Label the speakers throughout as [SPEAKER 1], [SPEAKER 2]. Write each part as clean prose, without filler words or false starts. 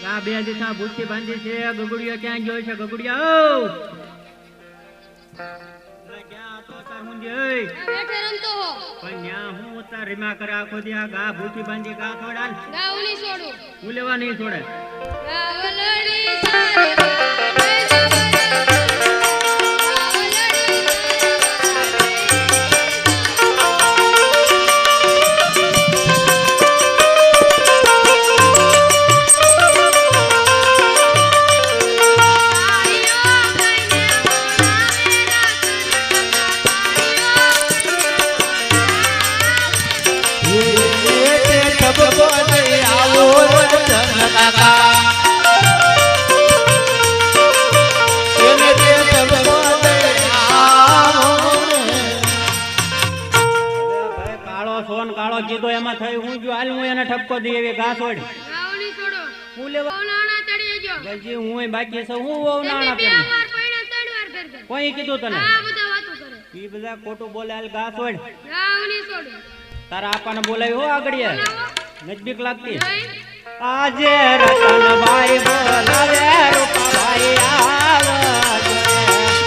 [SPEAKER 1] આ બે દિશા ભૂખી બાંધી છે ગગુડિયા ક્યાં ગયો છે ગગુડિયા ક્યાં તો તાર મુંજે
[SPEAKER 2] બેઠે રમતો હો
[SPEAKER 1] પણ ન્યા હું તાર રીમા કરે આખો દી આ ગા ભૂખી બાંધી ગા છોડાલ
[SPEAKER 2] ગા ઉની છોડું
[SPEAKER 1] હું લેવા નહીં છોડે
[SPEAKER 2] ગા વલડી સારે
[SPEAKER 1] કીધો એમાં થઈ હું જો હાલ હું એને ઠપકો દઈ એવી ઘાસ ઓડ
[SPEAKER 2] ગાવની છોડો
[SPEAKER 1] હું લેવા
[SPEAKER 2] નાણા ચડી જો
[SPEAKER 1] ગજી હું બાકી છે હું વહુ નાણા
[SPEAKER 2] બે વાર પૈણા ત્રણ વાર કરજે
[SPEAKER 1] કોઈ કીધું તને
[SPEAKER 2] આ બધા વાતો કરે
[SPEAKER 1] ઈ બધા ખોટું બોલે હાલ ઘાસ ઓડ
[SPEAKER 2] ગાવની છોડો
[SPEAKER 1] તારા આપાને બોલાવી હો આગળીએ નજબીક લાગતી આજે રતનભાઈ બોલાવે રૂપાભાઈ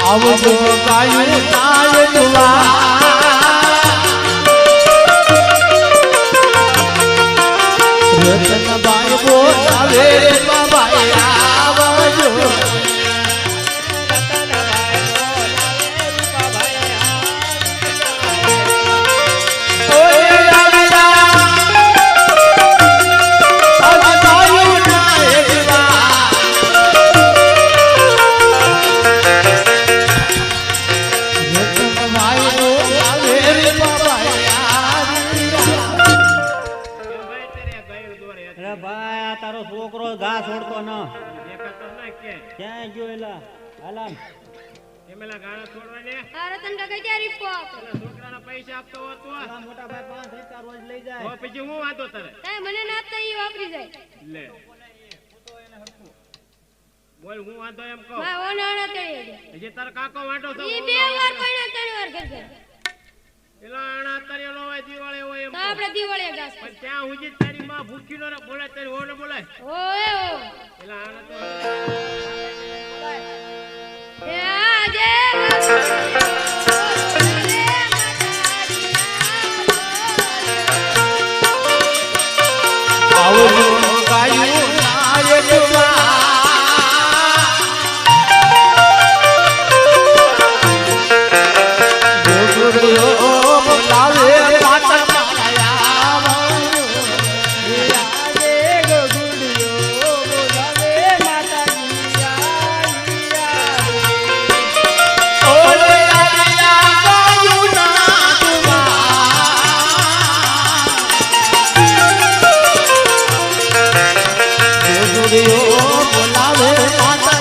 [SPEAKER 3] આવજો ગાયું તાય દુઆ રતનભાઈ બોલાવે બાબાઈ આવજો
[SPEAKER 1] છોકરો ઘા છોડતો ન ક્યાં જોયેલા હાલામ એમેલા ગાણા છોડવા દે
[SPEAKER 2] આ રતન કાકા ક્યાં રીપો
[SPEAKER 1] છોકરાના પૈસા આપતો હોત તો મોટા ભાઈ 5 રૂપિયા રોજ લઈ જાય તો પછી હું વાંધો તારે
[SPEAKER 2] એ મને ના આપતા ઈ વાપરી જાય
[SPEAKER 1] લે બોલ હું વાંધો એમ કહો
[SPEAKER 2] હા ઓ નાણા ચડી
[SPEAKER 1] જે તાર કાકો વાંટો તો
[SPEAKER 2] ઈ બે વાર પૈણા ત્રણ વાર કરજે
[SPEAKER 1] એલા આણા તરેલો હોય દિવાળી હોય એમ
[SPEAKER 2] તો આપણે દિવાળીએ ગાસ
[SPEAKER 1] પણ ત્યાં હુજી તારી માં ભૂખી નો બોલાય તારી હો ન બોલાય
[SPEAKER 2] ઓય ઓ
[SPEAKER 1] એલા આણા તો
[SPEAKER 2] એ આજે
[SPEAKER 3] આવજો ગાયું તાય દુઆ ગગુડિયો બોલાવે માતા માયા આજે ગગુડિયો બોલાવે માતા જીયા ઓલે આયા ગાયું ના દુઆ ગગુડિયો બોલાવે માતા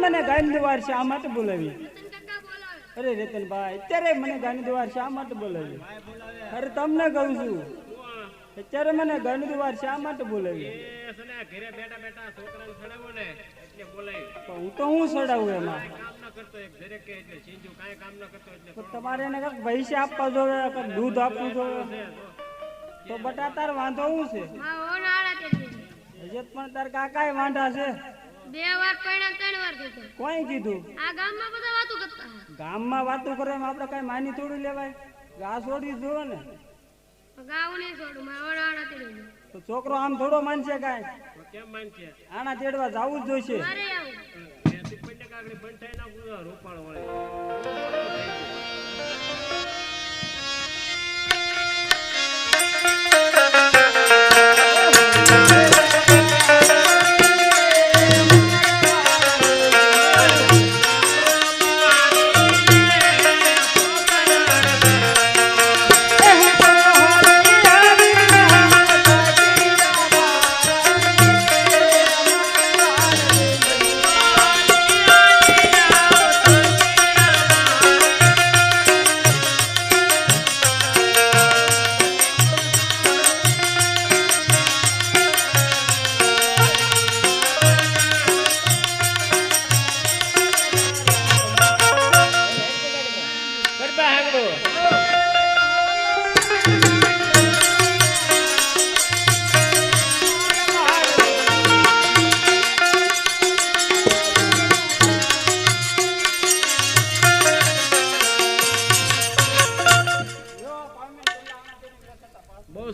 [SPEAKER 4] મને ગાયન દ્વાર શા માટે બોલાવી
[SPEAKER 2] રતન કાકા બોલાવે
[SPEAKER 4] અરે રતનભાઈ અત્યારે મને ગાયન દ્વાર શા માટે બોલાવી અરે તમને કહું છું અત્યારે મને ગાયન દ્વાર શા માટે બોલાવી
[SPEAKER 1] એ સને ઘરે બેઠા બેઠા છોકરાને છડાવો ને એટલે બોલાય
[SPEAKER 4] હું તો હું સડાવું એમાં
[SPEAKER 1] કામ ન કરતો એક ઘરે કે એટલે સિંજુ કાઈ કામ ન કરતો એટલે
[SPEAKER 4] તો તમારે એને કાંઈક પૈસા આપવા જોવે કાંઈક દૂધ આપવું જોવે તો બટા તાર વાંધો શું છે
[SPEAKER 2] હા ઓ નાણા ચડી
[SPEAKER 4] હજત પણ તાર કાકાએ વાંઢા છે
[SPEAKER 2] બે વાર પૈણા ત્રણ વાર કરજે
[SPEAKER 4] કોઈ કીધું
[SPEAKER 2] આ ગામમાં બધા વાતો કરતા
[SPEAKER 4] ગામમાં વાતો કરે એમ આપણે કાંઈ માની થોડું લેવાય ઘા છોડી જોવે ને
[SPEAKER 2] ગાવની છોડું માં ઓ નાણા ચડી
[SPEAKER 4] તો છોકરો આમ થોડો માનશે કાંઈ
[SPEAKER 1] તો કેમ માનશે
[SPEAKER 4] આના તેડવા જવું જ જોઈશે
[SPEAKER 2] મારે આવું
[SPEAKER 1] ત્યાંથી પંડે કાગડી બંધ થાય ના રૂપાળ વળે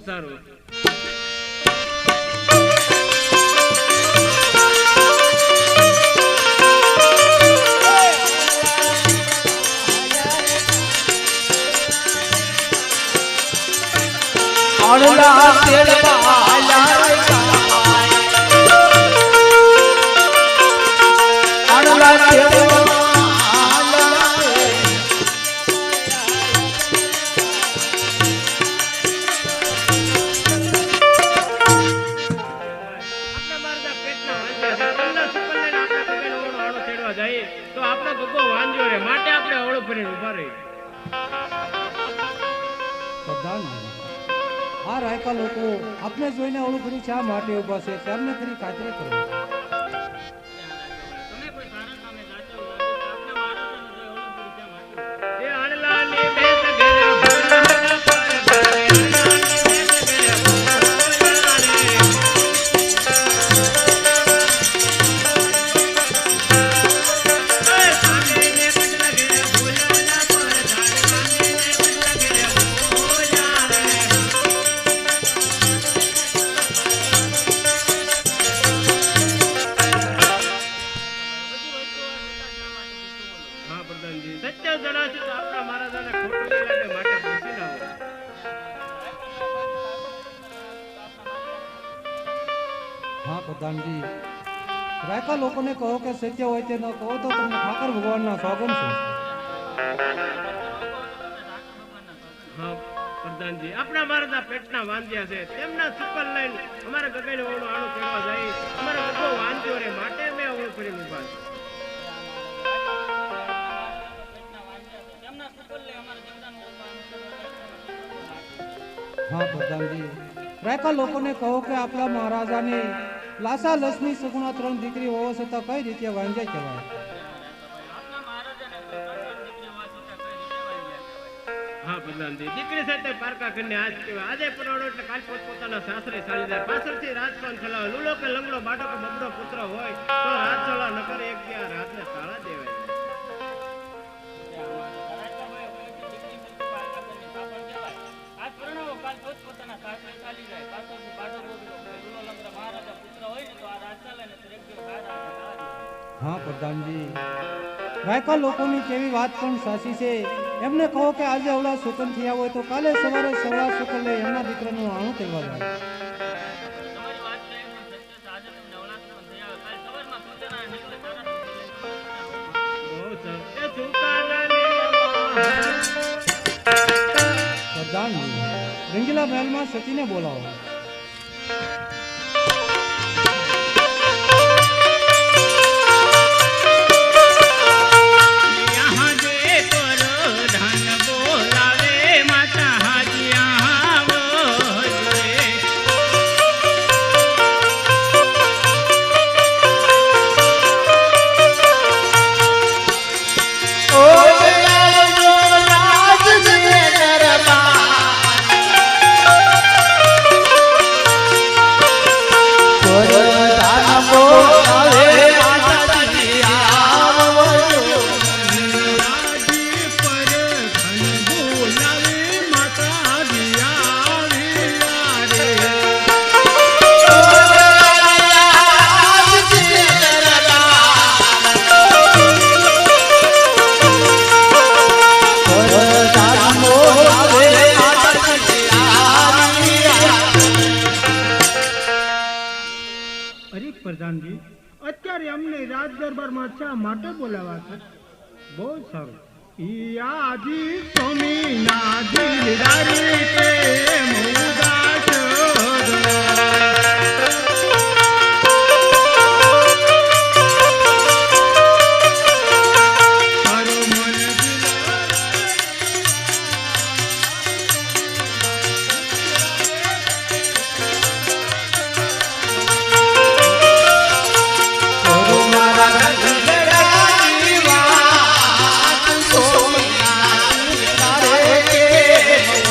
[SPEAKER 1] સારું.
[SPEAKER 3] અણલા તેડવા આયા અણલા તેડવા
[SPEAKER 1] તો આપણો ગગો વાંજો રે માટે આપણે અવળો ફરીને ઉભા રહી.
[SPEAKER 5] આ રાયકા લોકો આપણે જોઈને અવળું ફરી શા માટે ઉભા છે તેમને ખરી ખાતરી કરો.
[SPEAKER 1] તમે કોઈ સારા કામે જાચો લાગે તો આપણે મહારાજાને જે અવળો ફરી શા માટે એ આણલાની બેત ઘેરે ભોળા પર ધારે આણલાની બેત ઘેરે ભોળા રે સત્ય જણાશે તો આપણા મહારાજાને ખોટું નહીં લાગે માટે પૂછી ના હોય.
[SPEAKER 5] હા પ્રધાનજી, રાયકા લોકોને કહો કે સત્ય હોય તે ન કહો તો તમને ઠાકર ભગવાનના સોગંદ છે.
[SPEAKER 1] હા પ્રધાનજી, આપણા મહારાજા પેટના વાંધ્યા છે તેમના સુપર લઈને અમારા ગગઈને ઓળો આણો કરવા જાય અમારા ગગો વાંધ્યો રે માટે મેં ઓળો કરીને ઉભા છે.
[SPEAKER 5] હા પ્રધાનજી, રાયકા લોકોને કહો કે આપણા મહારાજાને લાસા લક્ષ્મી સગુણા 3 દીકરી હોવા છતાં કઈ રીતે વાંજ્યા કહેવાય.
[SPEAKER 1] હા પ્રધાનજી, દીકરી સાથે પારકા કરીને આજ કહેવાય આજે પરણો એટલે કાલ પોતાના સાસરે ચાલી જાય પાછળથી રાજપાન ચલાવે લૂલો કે લંગડો બાટો કે બબડો પુત્ર હોય તો રાજ ચલા ન કરે એક ત્યાં રાતને તાળા દેવાય.
[SPEAKER 5] હા પ્રધાનજી, રાયકા લોકોની કેવી વાત પણ સાચી છે. એમને કહો કે આજે અવળા સુકન થયા હોય તો કાલે સવારે સવા સુકન લઈ એમના દીકરાનું આણું કરવા જાય. પ્રધાનજી, રંગીલા મહેલમાં સતીને બોલાવો.
[SPEAKER 4] પ્રધાનજી, અત્યારે અમને રાજ દરબારમાં શા માટે બોલાવા છે? બહુ સારું. ઈ આજી સ્વામીના દિલદારી કે મુદાસ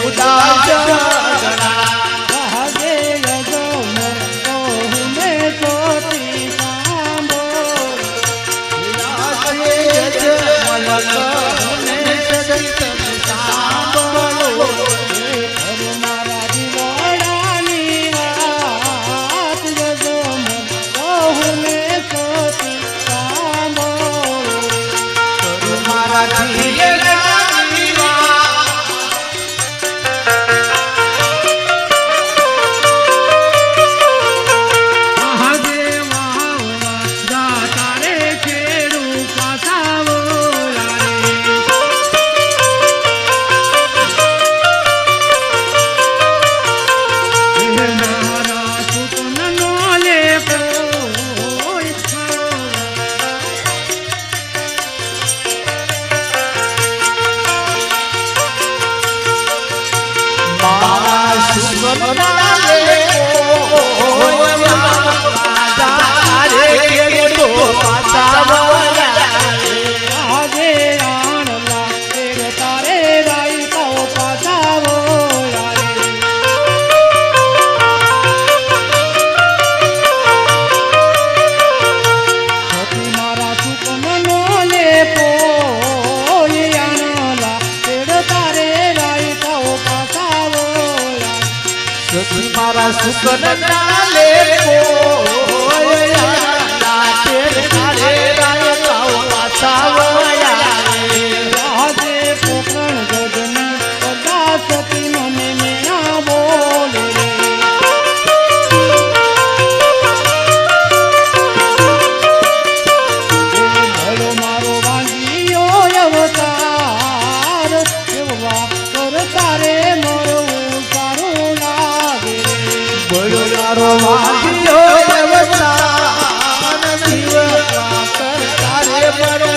[SPEAKER 3] ઉદાસ સુકનના લેવો રાજા રે ખેડૂતો પાછા વળાવે
[SPEAKER 5] આજે આણલા તેર તારે રાયકાઓ પાછા વળાવે સતી મારા સુકનનો લેપો આણલા તેર તારે રાયકાઓ પાછા વળાવે
[SPEAKER 3] સતી મારા સુકનના લેવો તારે રાયકાઓ પાછા વળાવે
[SPEAKER 5] આજે પોકરણ ગગની કદા સતી મને મેણા બોલે રે ભલો મારો વાંગીયો અવતાર એવા કરતા રે મળવું સારું લાગે રે
[SPEAKER 3] બોલો મારો વાગ્યો અવતાર જીવવા કરતા રે